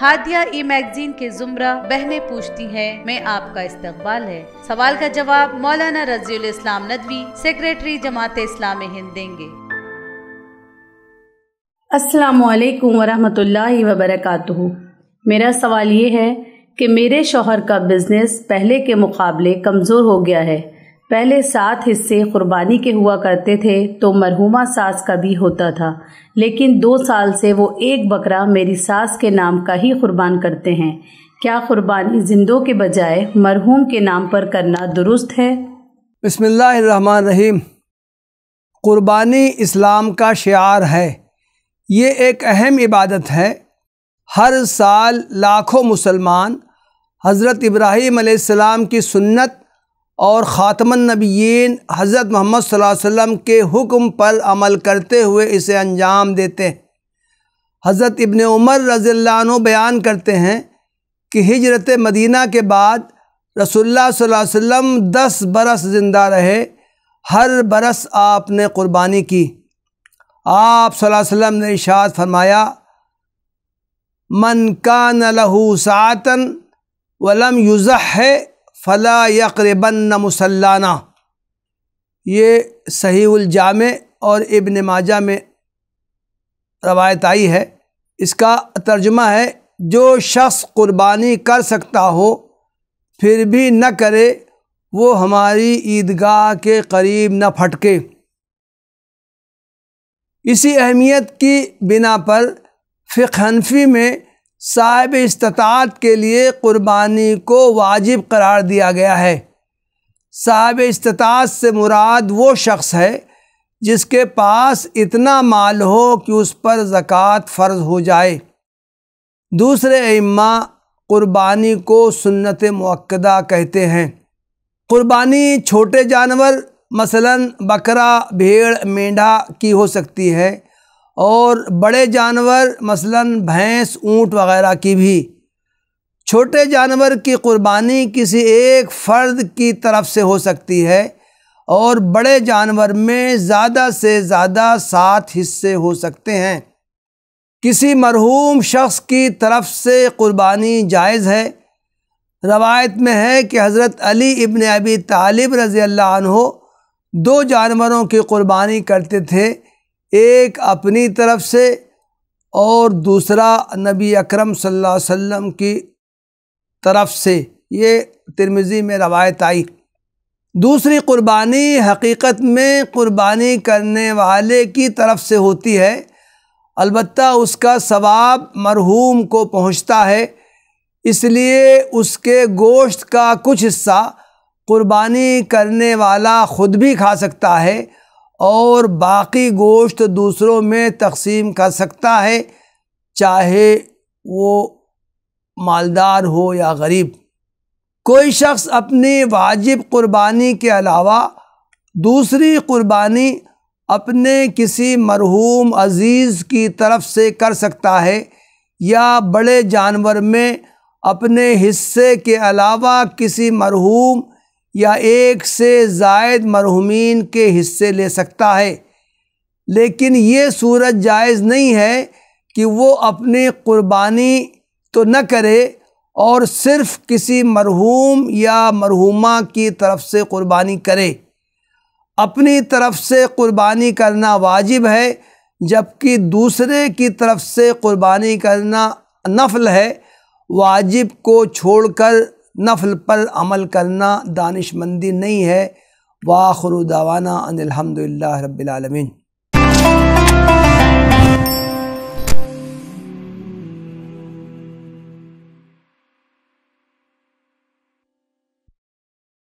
ہادیہ ای magazine کے زمرہ بہنیں پوچھتی ہیں میں آپ کا استقبال ہے۔ سوال کا جواب مولانا رضی الاسلام ندوی، سیکریٹری جماعت اسلامی ہند دیں گے۔ السلام علیکم ورحمۃ اللہ وبرکاتہ۔ میرا سوال یہ ہے کہ میرے شوہر کا بزنس پہلے کے مقابلے کمزور ہو گیا ہے۔ پہلے 7 حصے قربانی کے ہوا کرتے تھے تو مرحومہ ساس کا بھی ہوتا تھا، لیکن 2 سال سے وہ 1 بکرا میری ساس کے نام کا ہی قربان کرتے ہیں۔ کیا قربانی زندوں کے بجائے مرحوم کے نام پر کرنا درست ہے؟ بسم اللہ الرحمن الرحیم۔ قربانی اسلام کا شعار ہے۔ یہ ایک اہم عبادت ہے۔ ہر سال لاکھوں مسلمان حضرت ابراہیم علیہ السلام کی سنت اور خاتم النبیین حضرت محمد صلی اللہ علیہ وسلم کے حکم پر عمل کرتے ہوئے اسے انجام دیتے ہیں۔ حضرت ابن عمر رضی اللہ عنہ بیان کرتے ہیں کہ ہجرت مدینہ کے بعد رسول اللہ صلی اللہ علیہ وسلم 10 برس زندہ رہے۔ ہر برس آپ نے قربانی کی۔ آپ صلی اللہ علیہ وسلم نے ارشاد فرمایا، من کان لہ ساعۃ ولم یضح فلا یقربن مصلانا۔ یہ صحیح الجامع اور ابن ماجہ میں روایت آئی ہے۔ اس کا ترجمہ ہے، جو شخص قربانی کر سکتا ہو پھر بھی نہ کرے، وہ ہماری عیدگاہ کے قریب نہ پھٹکے۔ اسی اہمیت کی بنا پر فقہ حنفی میں صاحب استطاعت کے لیے قربانی کو واجب قرار دیا گیا ہے۔ صاحب استطاعت سے مراد وہ شخص ہے جس کے پاس اتنا مال ہو کہ اس پر زکوٰۃ فرض ہو جائے۔ دوسرے ائمہ قربانی کو سنت مؤکدہ کہتے ہیں۔ قربانی چھوٹے جانور مثلاً بکرا، بھیڑ، مینڈھا کی ہو سکتی ہے، اور بڑے جانور مثلاً بھینس، اونٹ وغیرہ کی بھی۔ چھوٹے جانور کی قربانی کسی ایک فرد کی طرف سے ہو سکتی ہے، اور بڑے جانور میں زیادہ سے زیادہ 7 حصے ہو سکتے ہیں۔ کسی مرحوم شخص کی طرف سے قربانی جائز ہے۔ روایت میں ہے کہ حضرت علی ابن ابی طالب رضی اللہ عنہ 2 جانوروں کی قربانی کرتے تھے، ایک اپنی طرف سے اور دوسرا نبی اکرم صلی اللہ علیہ وسلم کی طرف سے۔ یہ ترمذی میں روایت آئی۔ دوسری قربانی حقیقت میں قربانی کرنے والے کی طرف سے ہوتی ہے، البتہ اس کا ثواب مرحوم کو پہنچتا ہے، اس لیے اس کے گوشت کا کچھ حصہ قربانی کرنے والا خود بھی کھا سکتا ہے اور باقی گوشت دوسروں میں تقسیم کر سکتا ہے، چاہے وہ مالدار ہو یا غریب۔ کوئی شخص اپنی واجب قربانی کے علاوہ دوسری قربانی اپنے کسی مرحوم عزیز کی طرف سے کر سکتا ہے، یا بڑے جانور میں اپنے حصے کے علاوہ کسی مرحوم یا ایک سے زائد مرحومین کے حصے لے سکتا ہے، لیکن یہ صورت جائز نہیں ہے کہ وہ اپنی قربانی تو نہ کرے اور صرف کسی مرحوم یا مرحومہ کی طرف سے قربانی کرے۔ اپنی طرف سے قربانی کرنا واجب ہے، جبکہ دوسرے کی طرف سے قربانی کرنا نفل ہے۔ واجب کو چھوڑ کر نفل پر عمل کرنا دانش مندی نہیں ہے۔ وآخر دعوانا ان الحمد للہ رب العالمین۔